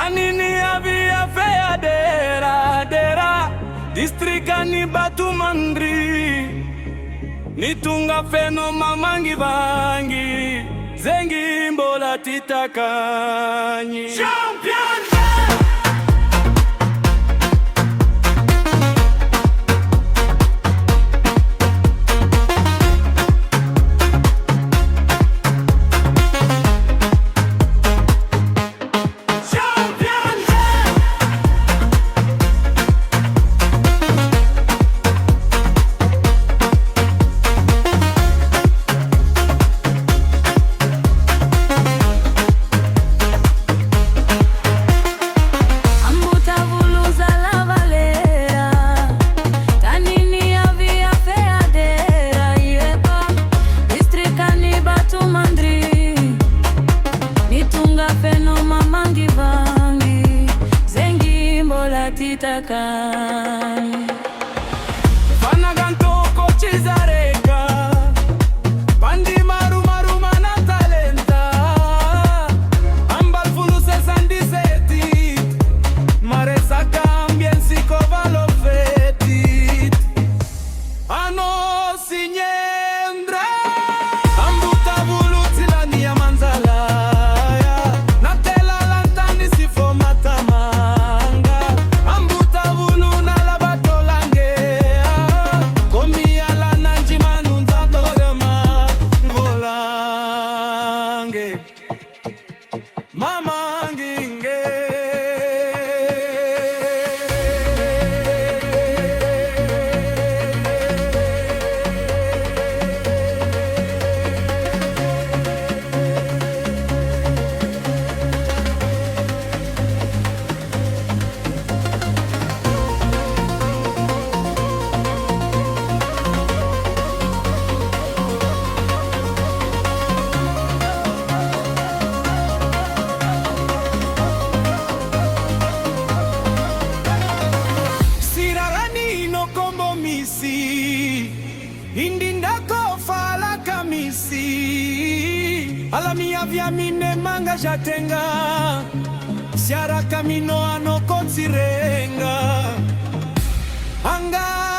Tanini avia fea dera distrikani Batu Mandri nitunga feno mamangi vangi zengi mbola titakanyi champion. Fanaganto kochizareka pandi maru mana talenta ambal fulu 67 maresa cambien sikovalo fetit ano sinyendra ambuta bulutilani ya manzala natela lantani sifo matamanga ambuta bulu Mama nginge indindako fala kamisi alamia vya mine manga jatenga siara kamino ano kotsirenga anga